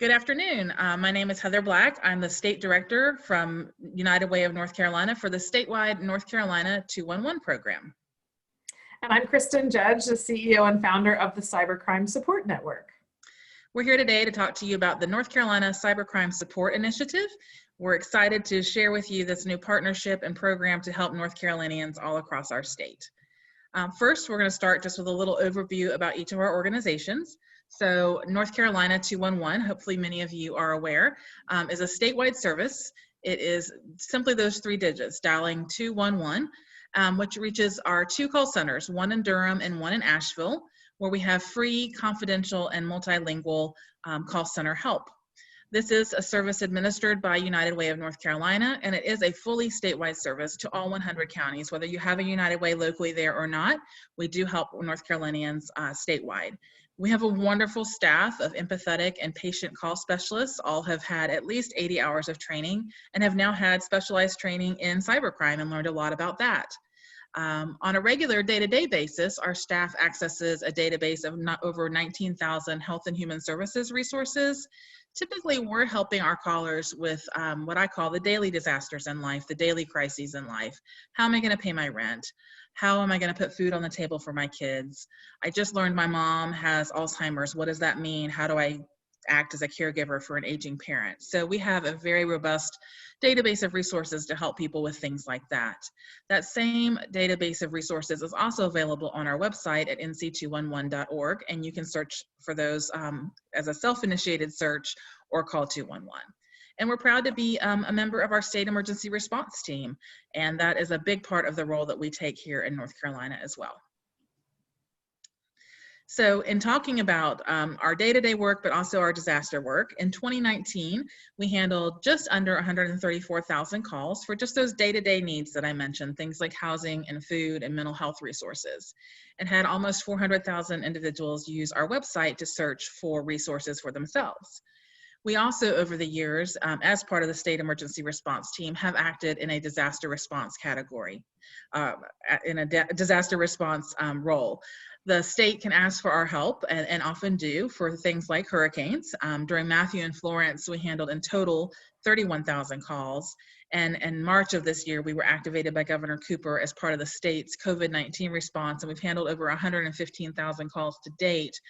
Good afternoon. My name is Heather Black. I'm the State Director from United Way of North Carolina for the statewide North Carolina 211 program. And I'm Kristin Judge, the CEO and founder of the Cybercrime Support Network. We're here today to talk to you about the North Carolina Cybercrime Support Initiative. We're excited to share with you this new partnership and program to help North Carolinians all across our state. First, we're going to start just with a little overview about each of our organizations. So North Carolina 211, hopefully many of you are aware, is a statewide service. It is simply those 3 digits, dialing 211, which reaches our 2 call centers, one in Durham and one in Asheville, where we have free, confidential, and multilingual call center help. This is a service administered by United Way of North Carolina, and it is a fully statewide service to all 100 counties. Whether you have a United Way locally there or not, we do help North Carolinians statewide. We have a wonderful staff of empathetic and patient call specialists. All have had at least 80 hours of training and have now had specialized training in cybercrime and learned a lot about that. On a regular day-to-day basis, our staff accesses a database of over 19,000 health and human services resources. Typically, we're helping our callers with what I call the daily disasters in life, the daily crises in life. How am I going to pay my rent? How am I going to put food on the table for my kids? I just learned my mom has Alzheimer's. What does that mean? How do I act as a caregiver for an aging parent? So we have a very robust database of resources to help people with things like that. That same database of resources is also available on our website at nc211.org, and you can search for those as a self-initiated search or call 211. And we're proud to be a member of our state emergency response team, and that is a big part of the role that we take here in North Carolina as well. So in talking about our day-to-day work, but also our disaster work, in 2019, we handled just under 134,000 calls for just those day-to-day needs that I mentioned, things like housing and food and mental health resources, and had almost 400,000 individuals use our website to search for resources for themselves. We also, over the years, as part of the state emergency response team, have acted in a disaster response category, in a disaster response role. The state can ask for our help, and often do, for things like hurricanes. During Matthew and Florence, we handled in total 31,000 calls. And in March of this year, we were activated by Governor Cooper as part of the state's COVID-19 response, and we've handled over 115,000 calls to date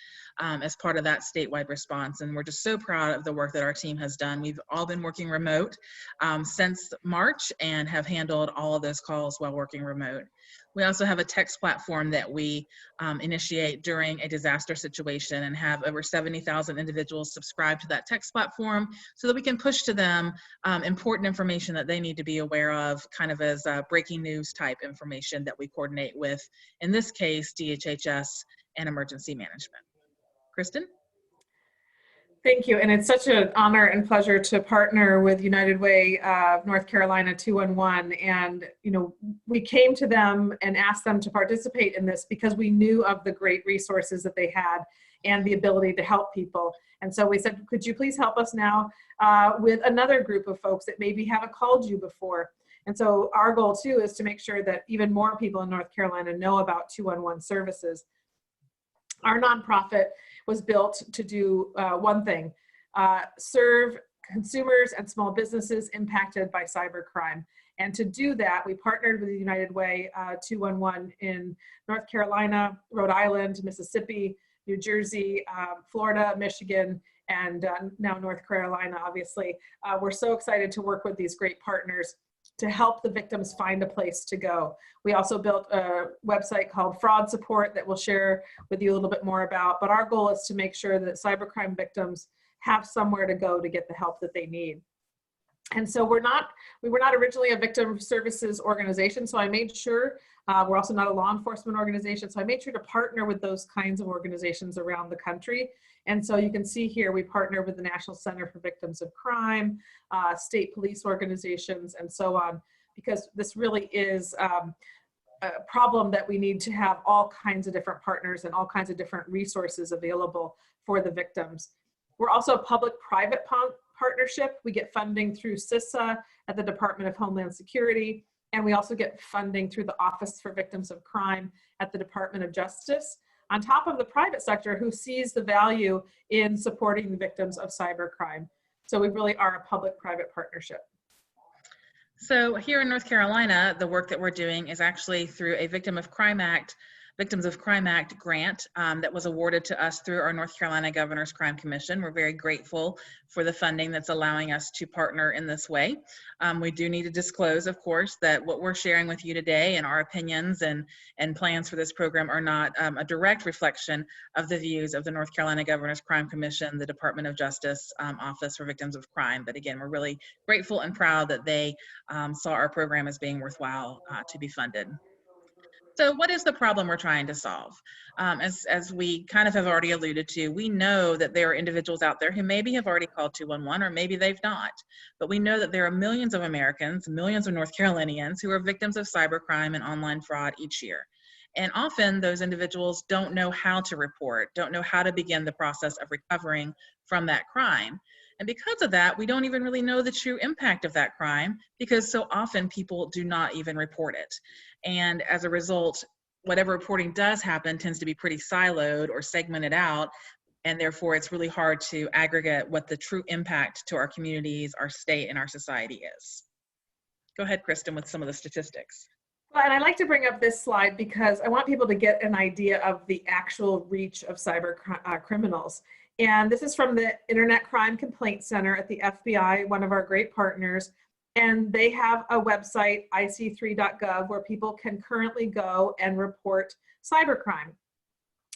as part of that statewide response. And we're just so proud of the work that our team has done. We've all been working remote since March and have handled all of those calls while working remote. We also have a text platform that we initiate during a disaster situation and have over 70,000 individuals subscribe to that text platform so that we can push to them important information that they need to be aware of, kind of as breaking news type information that we coordinate with, in this case, DHHS and emergency management. Kristin? Thank you, and it's such an honor and pleasure to partner with United Way of North Carolina 211. And we came to them and asked them to participate in this because we knew of the great resources that they had and the ability to help people. And so we said, could you please help us now with another group of folks that maybe haven't called you before? And so our goal too is to make sure that even more people in North Carolina know about 211 services. Our nonprofit was built to do one thing, serve consumers and small businesses impacted by cybercrime. And to do that, we partnered with the United Way 211 in North Carolina, Rhode Island, Mississippi, New Jersey, Florida, Michigan, and now North Carolina, obviously. We're so excited to work with these great partners to help the victims find a place to go. We also built a website called Fraud Support that we'll share with you a little bit more about, but our goal is to make sure that cybercrime victims have somewhere to go to get the help that they need. And so we were not originally a victim services organization, so I made sure, we're also not a law enforcement organization, so I made sure to partner with those kinds of organizations around the country. And so you can see here, we partner with the National Center for Victims of Crime, state police organizations, and so on, because this really is a problem that we need to have all kinds of different partners and all kinds of different resources available for the victims. We're also a public-private partnership. We get funding through CISA at the Department of Homeland Security, and we also get funding through the Office for Victims of Crime at the Department of Justice. on top of the private sector who sees the value in supporting the victims of cybercrime. So we really are a public-private partnership. So here in North Carolina, the work that we're doing is actually through a Victims of Crime Act grant that was awarded to us through our North Carolina Governor's Crime Commission. We're very grateful for the funding that's allowing us to partner in this way. We do need to disclose, of course, that what we're sharing with you today and our opinions and plans for this program are not a direct reflection of the views of the North Carolina Governor's Crime Commission, the Department of Justice Office for Victims of Crime. But again, we're really grateful and proud that they saw our program as being worthwhile to be funded. So what is the problem we're trying to solve? As we kind of have already alluded to, we know that there are individuals out there who maybe have already called 211 or maybe they've not. But we know that there are millions of Americans, millions of North Carolinians who are victims of cybercrime and online fraud each year. And often those individuals don't know how to report, don't know how to begin the process of recovering from that crime. And because of that, we don't even really know the true impact of that crime because so often people do not even report it. And as a result, whatever reporting does happen tends to be pretty siloed or segmented out. And therefore, it's really hard to aggregate what the true impact to our communities, our state, and our society is. Go ahead, Kristin, with some of the statistics. Well, and I like to bring up this slide because I want people to get an idea of the actual reach of cyber criminals. And this is from the Internet Crime Complaint Center at the FBI, one of our great partners. And they have a website, it.nc.gov, where people can currently go and report cybercrime.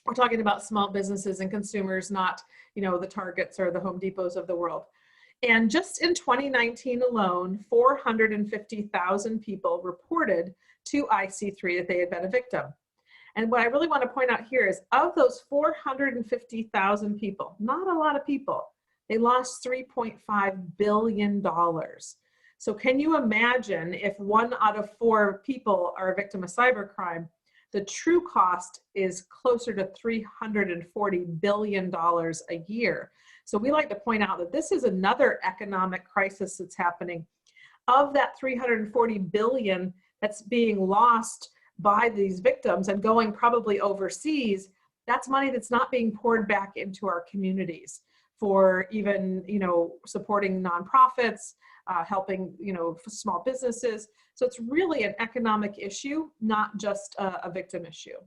We're talking about small businesses and consumers, not, the Targets or the Home Depots of the world. And just in 2019 alone, 450,000 people reported to IC3 that they had been a victim. And what I really want to point out here is of those 450,000 people, not a lot of people, they lost $3.5 billion. So can you imagine if 1 out of 4 people are a victim of cybercrime, the true cost is closer to $340 billion a year. So we like to point out that this is another economic crisis that's happening. Of that $340 billion that's being lost by these victims and going probably overseas, that's money that's not being poured back into our communities for even, supporting nonprofits, helping, small businesses. So it's really an economic issue, not just a victim issue.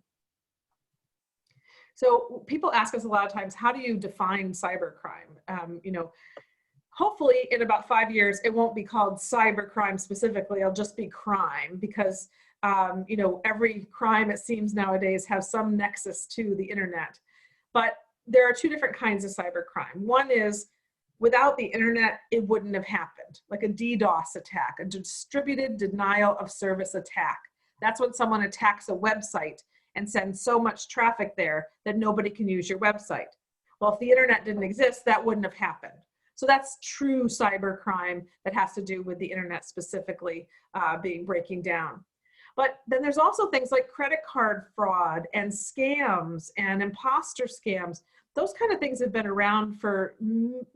So people ask us a lot of times, how do you define cybercrime? Hopefully in about 5 years, it won't be called cybercrime specifically, it'll just be crime because every crime, it seems nowadays, has some nexus to the internet. But there are 2 different kinds of cybercrime. One is without the internet, it wouldn't have happened, like a DDoS attack, a distributed denial of service attack. That's when someone attacks a website and sends so much traffic there that nobody can use your website. Well, if the internet didn't exist, that wouldn't have happened. So that's true cybercrime that has to do with the internet specifically breaking down. But then there's also things like credit card fraud and scams and imposter scams. Those kind of things have been around for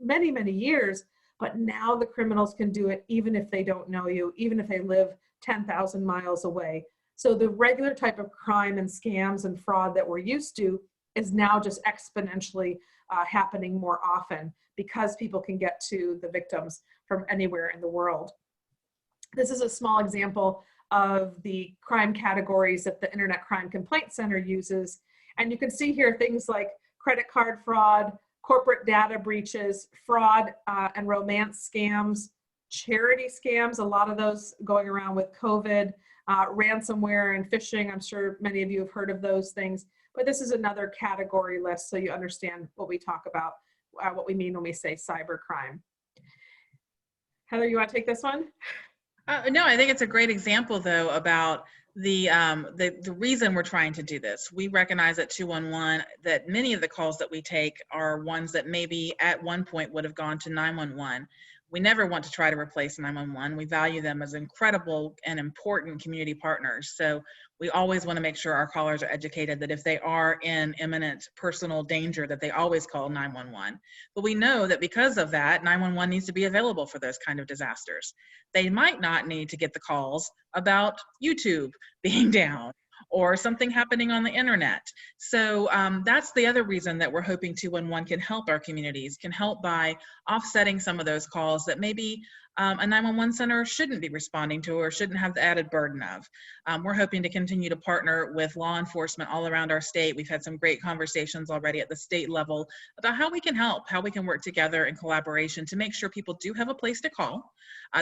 many, many years, but now the criminals can do it even if they don't know you, even if they live 10,000 miles away. So the regular type of crime and scams and fraud that we're used to is now just exponentially happening more often because people can get to the victims from anywhere in the world. This is a small example of the crime categories that the Internet Crime Complaint Center uses. And you can see here things like credit card fraud, corporate data breaches, fraud and romance scams, charity scams, a lot of those going around with COVID, ransomware and phishing. I'm sure many of you have heard of those things, but this is another category list so you understand what we talk about, what we mean when we say cybercrime. Heather, you want to take this one? No, I think it's a great example though about the reason we're trying to do this. We recognize at 211 that many of the calls that we take are ones that maybe at one point would have gone to 911. We never want to try to replace 911. We value them as incredible and important community partners. So we always want to make sure our callers are educated that if they are in imminent personal danger, that they always call 911. But we know that because of that, 911 needs to be available for those kind of disasters. They might not need to get the calls about YouTube being down or something happening on the internet. So that's the other reason that we're hoping 211 can help our communities, can help by offsetting some of those calls that maybe a 911 center shouldn't be responding to or shouldn't have the added burden of. We're hoping to continue to partner with law enforcement all around our state. We've had some great conversations already at the state level about how we can help, how we can work together in collaboration to make sure people do have a place to call.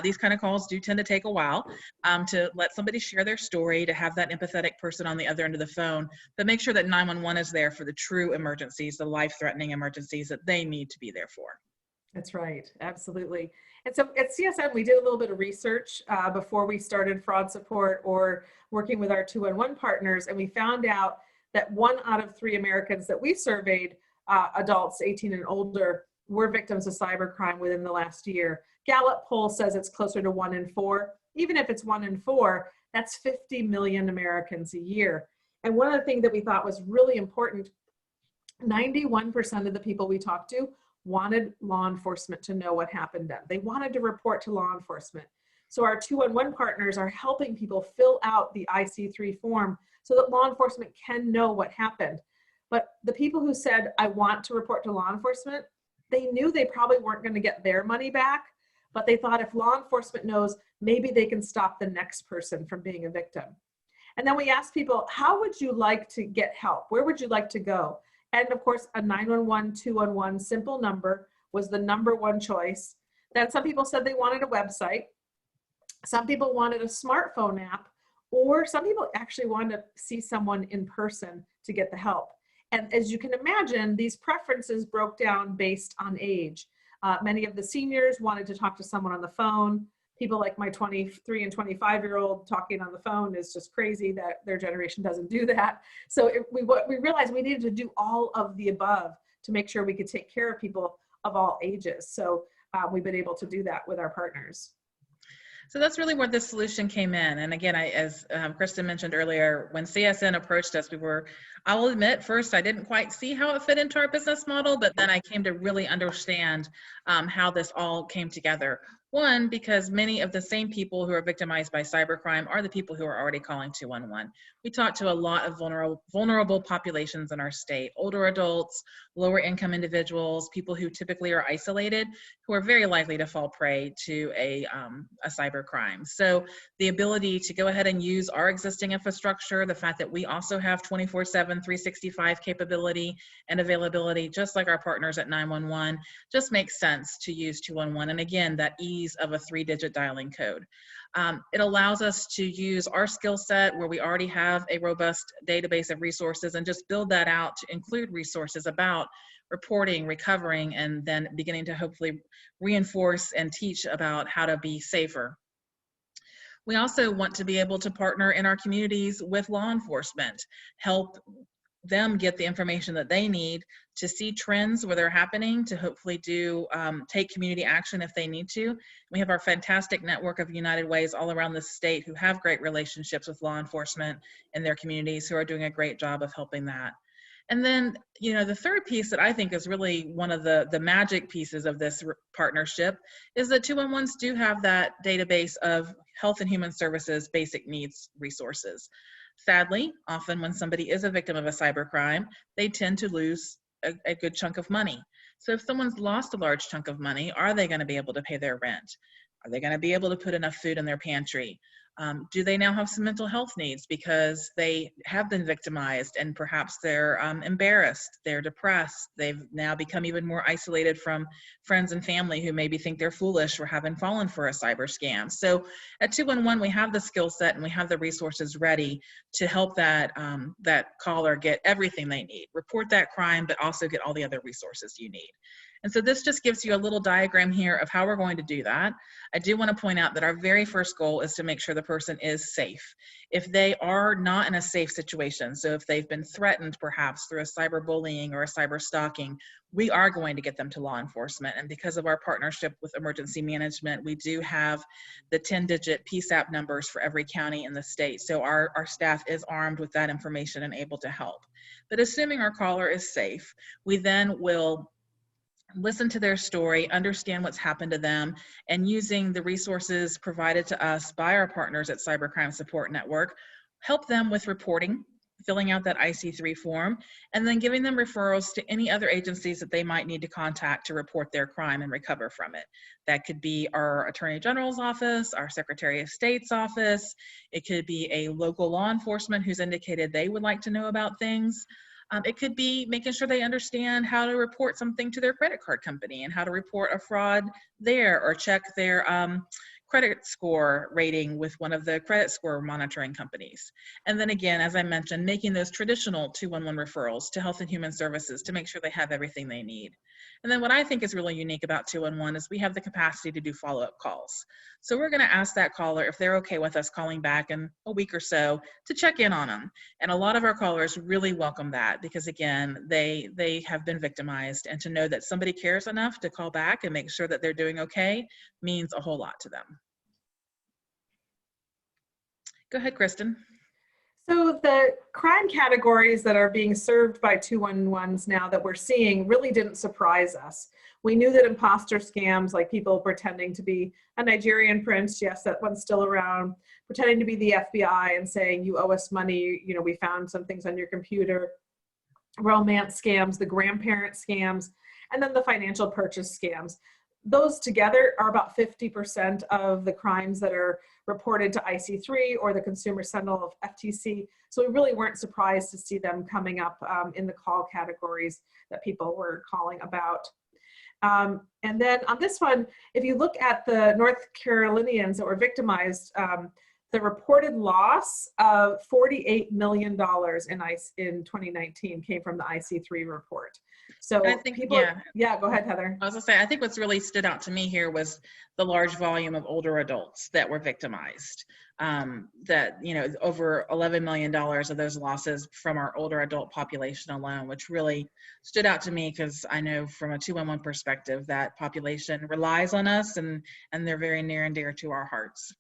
These kind of calls do tend to take a while to let somebody share their story, to have that empathetic person on the other end of the phone, but make sure that 911 is there for the true emergencies, the life-threatening emergencies that they need to be there for. That's right, absolutely. And so at CSN, we did a little bit of research before we started fraud support or working with our 211 partners, and we found out that 1 out of 3 Americans that we surveyed, adults 18 and older, were victims of cybercrime within the last year. Gallup poll says it's closer to 1 in 4. Even if it's 1 in 4, that's 50 million Americans a year. And one of the things that we thought was really important, 91% of the people we talked to wanted law enforcement to know what happened to them. They wanted to report to law enforcement. So our 211 partners are helping people fill out the IC3 form so that law enforcement can know what happened. But the people who said, I want to report to law enforcement, they knew they probably weren't going to get their money back, but they thought if law enforcement knows, maybe they can stop the next person from being a victim. And then we asked people, how would you like to get help? Where would you like to go? And of course, a 911, 211 simple number was the #1 choice. Then some people said they wanted a website. Some people wanted a smartphone app, or some people actually wanted to see someone in person to get the help. And as you can imagine, these preferences broke down based on age. Many of the seniors wanted to talk to someone on the phone. People like my 23 and 25-year-old talking on the phone is just crazy that their generation doesn't do that. So we realized we needed to do all of the above to make sure we could take care of people of all ages. So we've been able to do that with our partners. So that's really where this solution came in. And again, as Kristin mentioned earlier, when CSN approached us, I will admit, first, I didn't quite see how it fit into our business model, but then I came to really understand how this all came together. One, because many of the same people who are victimized by cybercrime are the people who are already calling 211. We talk to a lot of vulnerable populations in our state, older adults, lower income individuals, people who typically are isolated, who are very likely to fall prey to a cybercrime. So the ability to go ahead and use our existing infrastructure, the fact that we also have 24/7, 365 capability and availability, just like our partners at 911, just makes sense to use 211. And again, that ease of a 3-digit dialing code. It allows us to use our skill set where we already have a robust database of resources and just build that out to include resources about reporting, recovering, and then beginning to hopefully reinforce and teach about how to be safer. We also want to be able to partner in our communities with law enforcement, help them get the information that they need to see trends where they're happening, to hopefully take community action if they need to. We have our fantastic network of United Ways all around the state who have great relationships with law enforcement in their communities, who are doing a great job of helping that. And then, the third piece that I think is really one of the magic pieces of this partnership is that 211s do have that database of health and human services basic needs resources. Sadly, often when somebody is a victim of a cybercrime, they tend to lose a good chunk of money. So if someone's lost a large chunk of money, are they going to be able to pay their rent? Are they going to be able to put enough food in their pantry? Do they now have some mental health needs because they have been victimized and perhaps they're embarrassed, they're depressed, they've now become even more isolated from friends and family who maybe think they're foolish for having fallen for a cyber scam. So at 211, we have the skill set and we have the resources ready to help that caller get everything they need, report that crime, but also get all the other resources you need. And so this just gives you a little diagram here of how we're going to do that. I do want to point out that our very first goal is to make sure the person is safe. If they are not in a safe situation, so if they've been threatened perhaps through a cyberbullying or a cyber stalking, we are going to get them to law enforcement. And because of our partnership with emergency management, we do have the 10-digit PSAP numbers for every county in the state. So our staff is armed with that information and able to help. But assuming our caller is safe, we then will listen to their story, understand what's happened to them, and using the resources provided to us by our partners at Cybercrime Support Network, help them with reporting, filling out that IC3 form, and then giving them referrals to any other agencies that they might need to contact to report their crime and recover from it. That could be our Attorney General's office, our Secretary of State's office. It could be a local law enforcement who's indicated they would like to know about things. It could be making sure they understand how to report something to their credit card company and how to report a fraud there, or check their credit score rating with one of the credit score monitoring companies. And then again, as I mentioned, making those traditional 211 referrals to Health and Human Services to make sure they have everything they need. And then what I think is really unique about 211 is we have the capacity to do follow-up calls. So we're going to ask that caller if they're okay with us calling back in a week or so to check in on them. And a lot of our callers really welcome that, because again, they have been victimized, and to know that somebody cares enough to call back and make sure that they're doing okay means a whole lot to them. Go ahead, Kristin. So the crime categories that are being served by 211s now that we're seeing really didn't surprise us. We knew that imposter scams, like people pretending to be a Nigerian prince, yes, that one's still around, pretending to be the FBI and saying, you owe us money, you know, we found some things on your computer, romance scams, the grandparent scams, and then the financial purchase scams. Those together are about 50% of the crimes that are reported to IC3 or the Consumer Sentinel of FTC. So we really weren't surprised to see them coming up in the call categories that people were calling about. And then on this one, if you look at the North Carolinians that were victimized, the reported loss of $48 million in 2019 came from the IC3 report. So I think, people, yeah, go ahead, Heather. I was gonna say, I think what's really stood out to me here was the large volume of older adults that were victimized. That, you know, over $11 million of those losses from our older adult population alone, which really stood out to me, because I know from a 211 perspective that population relies on us, and they're very near and dear to our hearts.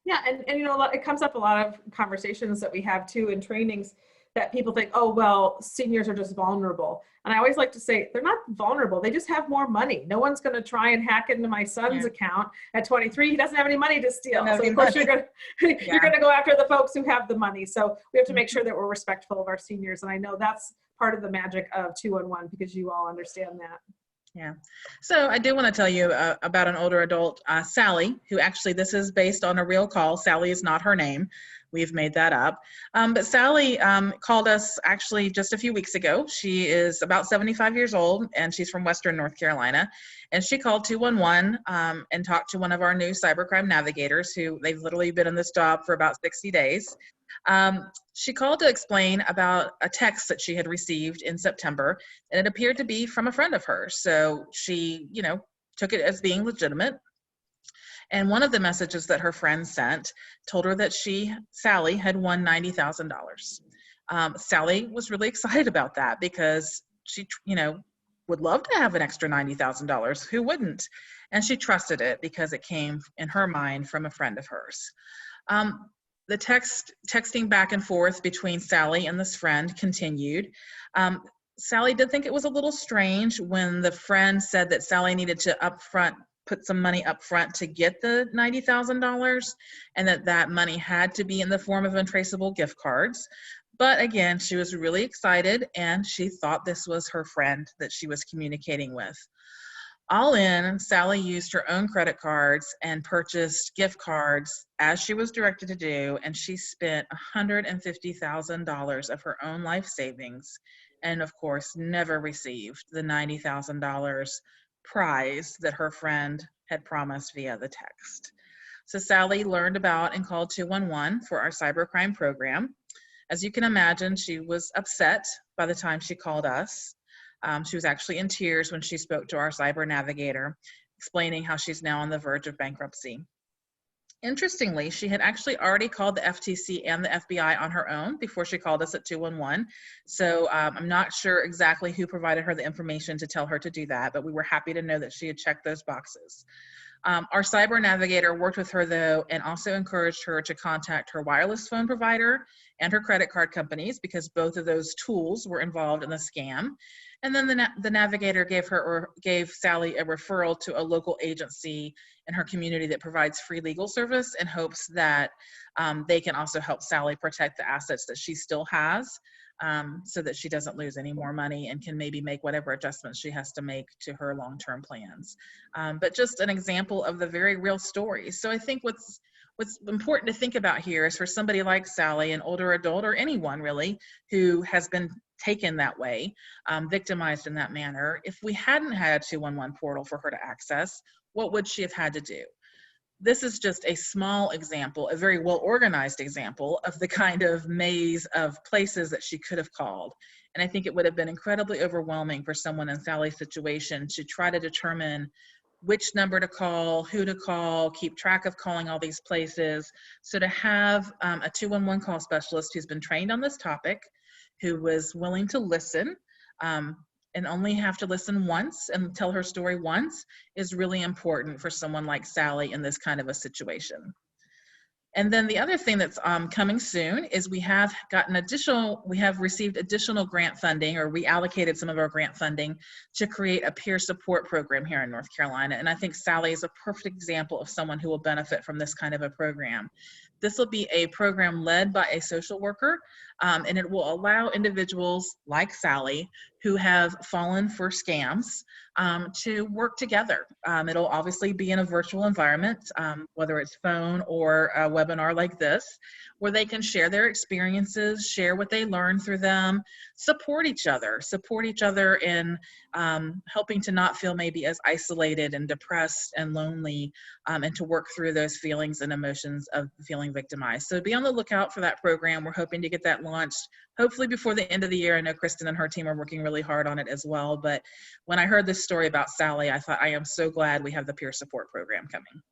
Yeah, and you know, it comes up a lot of conversations that we have too in trainings, that people think, oh, well, seniors are just vulnerable. And I always like to say, they're not vulnerable. They just have more money. No one's going to try and hack into my son's account at 23. He doesn't have any money to steal. So of course you're going to go after the folks who have the money. So we have to make sure that we're respectful of our seniors. And I know that's part of the magic of 211, because you all understand that. Yeah. So I do want to tell you about an older adult, Sally, who actually, this is based on a real call. Sally is not her name. We've made that up. But Sally called us actually just a few weeks ago. She is about 75 years old, and she's from Western North Carolina. And she called 211 and talked to one of our new cybercrime navigators, who they've literally been in this job for about 60 days. She called to explain about a text that she had received in September, and it appeared to be from a friend of hers. So she, you know, took it as being legitimate. And one of the messages that her friend sent told her that Sally, had won $90,000. Sally was really excited about that, because she, you know, would love to have an extra $90,000. Who wouldn't? And she trusted it because it came, in her mind, from a friend of hers. The texting back and forth between Sally and this friend continued. Sally did think it was a little strange when the friend said that Sally needed to put some money up front to get the $90,000, and that money had to be in the form of untraceable gift cards. But again, she was really excited, and she thought this was her friend that she was communicating with. All in, Sally used her own credit cards and purchased gift cards as she was directed to do, and she spent $150,000 of her own life savings, and of course never received the $90,000 prize that her friend had promised via the text. So Sally learned about and called 211 for our cybercrime program. As you can imagine, she was upset by the time she called us. She was actually in tears when she spoke to our cyber navigator, explaining how she's now on the verge of bankruptcy. Interestingly, she had actually already called the FTC and the FBI on her own before she called us at 211. So I'm not sure exactly who provided her the information to tell her to do that, but we were happy to know that she had checked those boxes. Our cyber navigator worked with her though, and also encouraged her to contact her wireless phone provider and her credit card companies, because both of those tools were involved in the scam. And then the navigator gave Sally a referral to a local agency in her community that provides free legal service, in hopes that they can also help Sally protect the assets that she still has, so that she doesn't lose any more money and can maybe make whatever adjustments she has to make to her long-term plans. But just an example of the very real stories. So I think what's important to think about here is, for somebody like Sally, an older adult, or anyone really who has been taken that way, victimized in that manner, if we hadn't had a 211 portal for her to access, what would she have had to do? This is just a small example, a very well-organized example of the kind of maze of places that she could have called. And I think it would have been incredibly overwhelming for someone in Sally's situation to try to determine which number to call, who to call, keep track of calling all these places. So to have a 211 call specialist who's been trained on this topic, who was willing to listen, and only have to listen once and tell her story once, is really important for someone like Sally in this kind of a situation. And then the other thing that's coming soon is we have received additional grant funding, or reallocated some of our grant funding to create a peer support program here in North Carolina. And I think Sally is a perfect example of someone who will benefit from this kind of a program. This will be a program led by a social worker, and it will allow individuals like Sally who have fallen for scams to work together. It'll obviously be in a virtual environment, whether it's phone or a webinar like this, where they can share their experiences, share what they learned through them, support each other in helping to not feel maybe as isolated and depressed and lonely, and to work through those feelings and emotions of feeling victimized. So be on the lookout for that program. We're hoping to get that launched hopefully before the end of the year. I know Kristin and her team are working really hard on it as well. But when I heard this story about Sally, I thought, I am so glad we have the peer support program coming.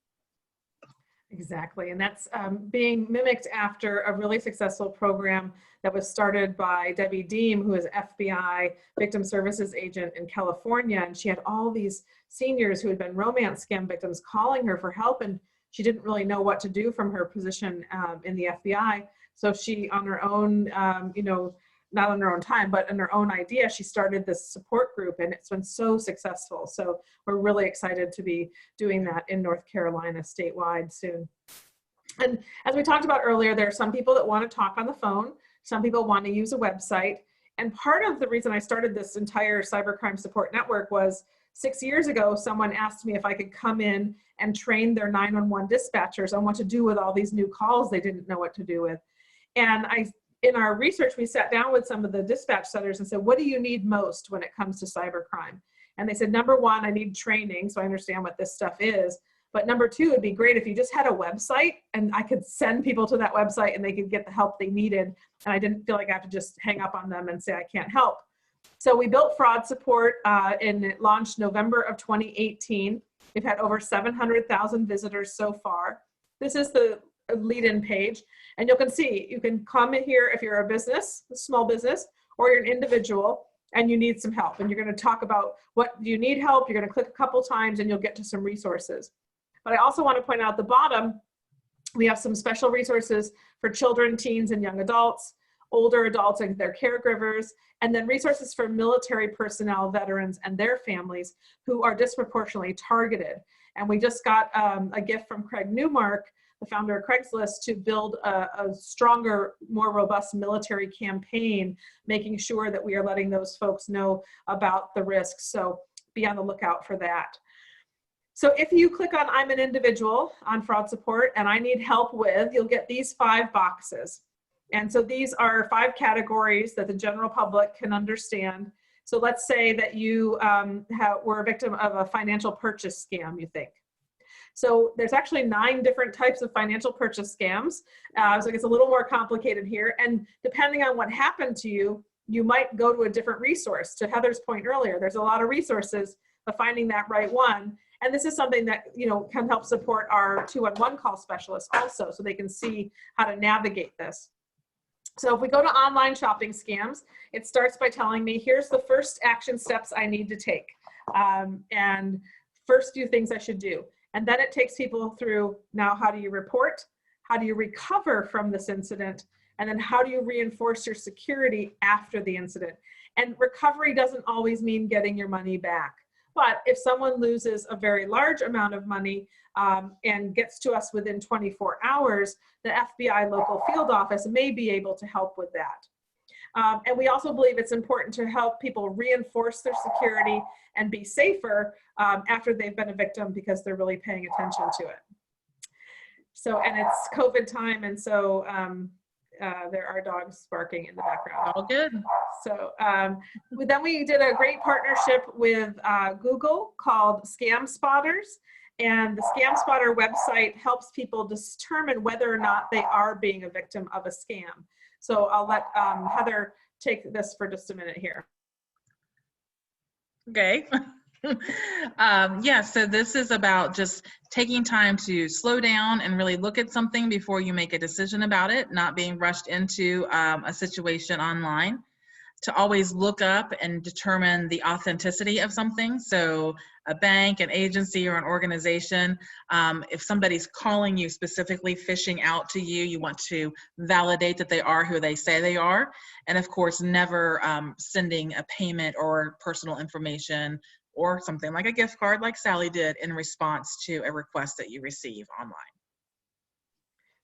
Exactly, and that's being mimicked after a really successful program that was started by Debbie Deem, who is FBI victim services agent in California, and she had all these seniors who had been romance scam victims calling her for help, and she didn't really know what to do from her position in the FBI. So she, on her own, not on her own time, but in her own idea, she started this support group, and it's been so successful. So we're really excited to be doing that in North Carolina statewide soon. And as we talked about earlier, there are some people that want to talk on the phone. Some people want to use a website. And part of the reason I started this entire Cybercrime Support Network was 6 years ago, someone asked me if I could come in and train their 911 dispatchers on what to do with all these new calls they didn't know what to do with. And in our research, we sat down with some of the dispatch centers and said, what do you need most when it comes to cybercrime? And they said, number one, I need training so I understand what this stuff is. But number two, it'd be great if you just had a website and I could send people to that website and they could get the help they needed. And I didn't feel like I have to just hang up on them and say, I can't help. So we built fraud support and it launched November of 2018. We've had over 700,000 visitors so far. This is the lead-in page, and you can see, you can come in here if you're a business, a small business, or you're an individual and you need some help. And you're going to talk about what you need help. You're going to click a couple times and you'll get to some resources. But I also want to point out at the bottom, we have some special resources for children, teens, and young adults, older adults and their caregivers, and then resources for military personnel, veterans, and their families who are disproportionately targeted. And we just got a gift from Craig Newmark, the founder of Craigslist, to build a stronger, more robust military campaign, making sure that we are letting those folks know about the risks. So be on the lookout for that. So if you click on I'm an individual on fraud support and I need help with, you'll get these 5 boxes. And so these are 5 categories that the general public can understand. So let's say that you were a victim of a financial purchase scam, you think. So there's actually 9 different types of financial purchase scams. So it gets a little more complicated here. And depending on what happened to you, you might go to a different resource. To Heather's point earlier, there's a lot of resources, but finding that right one. And this is something that can help support our 211 call specialists also, so they can see how to navigate this. So if we go to online shopping scams, it starts by telling me, here's the first action steps I need to take. And first few things I should do. And then it takes people through, now how do you report? How do you recover from this incident? And then how do you reinforce your security after the incident? And recovery doesn't always mean getting your money back. But if someone loses a very large amount of money and gets to us within 24 hours, the FBI local field office may be able to help with that. And we also believe it's important to help people reinforce their security and be safer after they've been a victim, because they're really paying attention to it. So, and it's COVID time, and so there are dogs barking in the background. All good. So then we did a great partnership with Google called Scam Spotters. And the Scam Spotter website helps people determine whether or not they are being a victim of a scam. So I'll let Heather take this for just a minute here. Okay. Yeah, so this is about just taking time to slow down and really look at something before you make a decision about it, not being rushed into a situation online, to always look up and determine the authenticity of something. So a bank, an agency, or an organization, if somebody's calling you specifically phishing out to you, you want to validate that they are who they say they are. And of course, never sending a payment or personal information or something like a gift card like Sally did in response to a request that you receive online.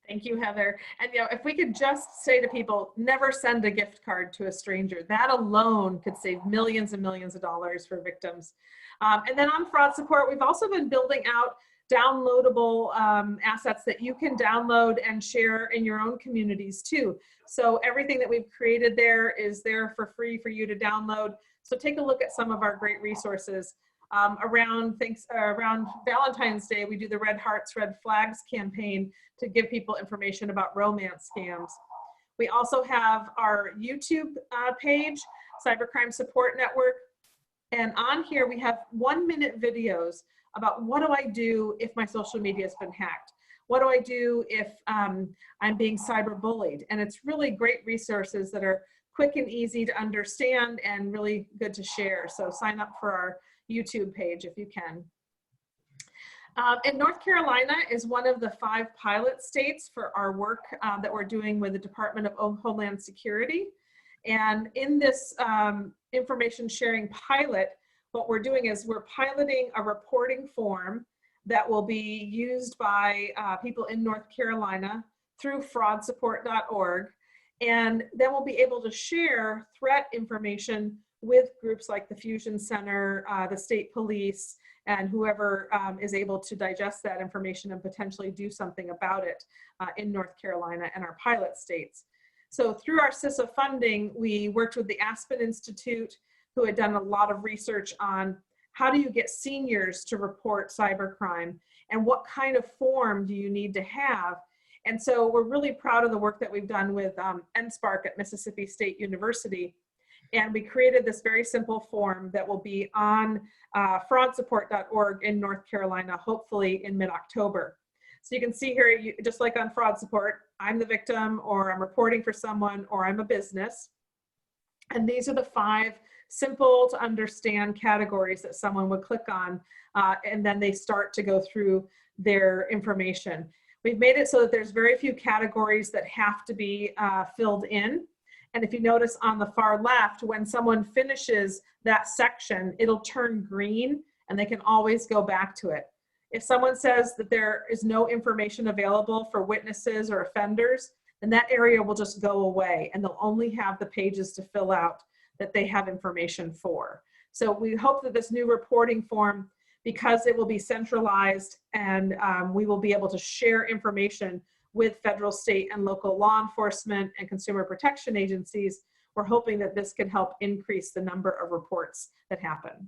Thank you, Heather. And if we could just say to people, never send a gift card to a stranger. That alone could save millions and millions of dollars for victims. And then on fraud support, we've also been building out downloadable assets that you can download and share in your own communities too. So everything that we've created there is there for free for you to download. So take a look at some of our great resources. Around Valentine's Day, we do the Red Hearts, Red Flags campaign to give people information about romance scams. We also have our YouTube page, Cybercrime Support Network. And on here, we have 1-minute videos about what do I do if my social media has been hacked? What do I do if I'm being cyberbullied? And it's really great resources that are quick and easy to understand and really good to share. So sign up for our YouTube page if you can. And North Carolina is one of the 5 pilot states for our work that we're doing with the Department of Homeland Security. And in this information sharing pilot, what we're doing is we're piloting a reporting form that will be used by people in North Carolina through fraudsupport.org. And then we'll be able to share threat information with groups like the Fusion Center, the state police, and whoever is able to digest that information and potentially do something about it in North Carolina and our pilot states. So through our CISA funding, we worked with the Aspen Institute, who had done a lot of research on how do you get seniors to report cybercrime and what kind of form do you need to have. And so we're really proud of the work that we've done with NSPARC at Mississippi State University. And we created this very simple form that will be on fraudsupport.org in North Carolina, hopefully in mid-October. So you can see here, just like on fraud support, I'm the victim, or I'm reporting for someone, or I'm a business. And these are the 5 simple to understand categories that someone would click on, and then they start to go through their information. We've made it so that there's very few categories that have to be filled in. And if you notice on the far left, when someone finishes that section, it'll turn green and they can always go back to it. If someone says that there is no information available for witnesses or offenders, then that area will just go away and they'll only have the pages to fill out that they have information for. So we hope that this new reporting form, because it will be centralized and we will be able to share information with federal, state, and local law enforcement and consumer protection agencies, we're hoping that this can help increase the number of reports that happen.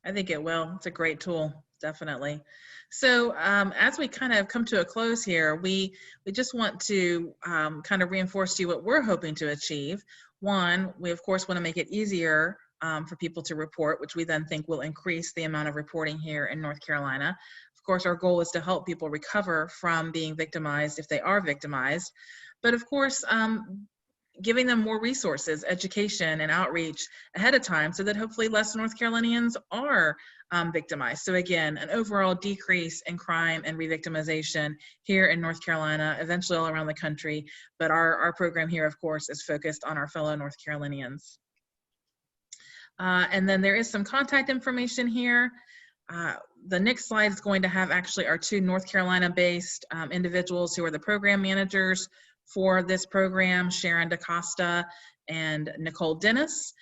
I think it will. It's a great tool, definitely. So as we kind of come to a close here, we just want to kind of reinforce to you what we're hoping to achieve. One, we of course want to make it easier for people to report, which we then think will increase the amount of reporting here in North Carolina. Of course, our goal is to help people recover from being victimized if they are victimized. But of course, giving them more resources, education, and outreach ahead of time so that hopefully less North Carolinians are victimized. So again, an overall decrease in crime and re-victimization here in North Carolina, eventually all around the country. But our program here, of course, is focused on our fellow North Carolinians. And then there is some contact information here. The next slide is going to have actually our 2 North Carolina-based individuals who are the program managers for this program, Sharon DaCosta and Nicole Dennis.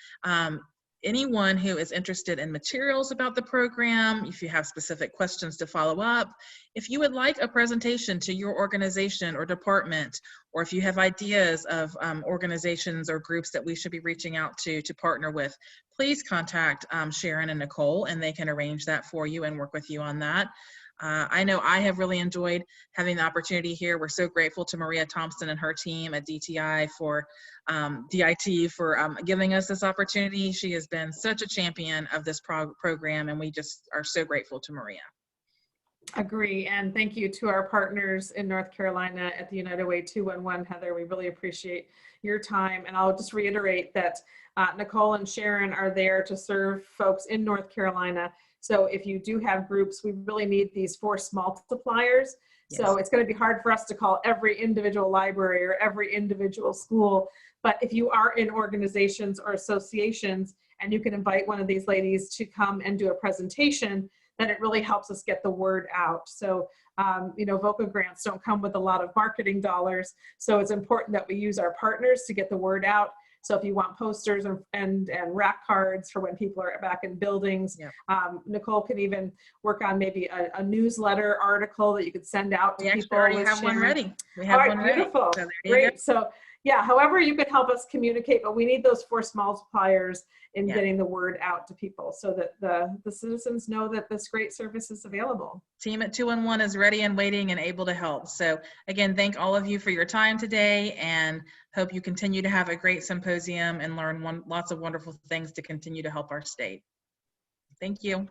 Anyone who is interested in materials about the program, if you have specific questions to follow up, if you would like a presentation to your organization or department, or if you have ideas of organizations or groups that we should be reaching out to partner with, please contact Sharon and Nicole, and they can arrange that for you and work with you on that. I know I have really enjoyed having the opportunity here. We're so grateful to Maria Thompson and her team at DIT for giving us this opportunity. She has been such a champion of this program, and we just are so grateful to Maria. Agree, and thank you to our partners in North Carolina at the United Way 211, Heather. We really appreciate your time, and I'll just reiterate that Nicole and Sharon are there to serve folks in North Carolina. So if you do have groups, we really need these force multipliers. Yes. So it's going to be hard for us to call every individual library or every individual school, but if you are in organizations or associations and you can invite one of these ladies to come and do a presentation, then it really helps us get the word out. So, you know, VOCA grants don't come with a lot of marketing dollars, so it's important that we use our partners to get the word out. So if you want posters and rack cards for when people are back in buildings, yeah. Nicole can even work on maybe a newsletter article that you could send out to people. We already have one ready. We have one ready. Beautiful. So great. So yeah, however you can help us communicate, but we need those force multipliers in getting the word out to people so that the citizens know that this great service is available. Team at 211 is ready and waiting and able to help. So again, thank all of you for your time today, and hope you continue to have a great symposium and learn lots of wonderful things to continue to help our state. Thank you.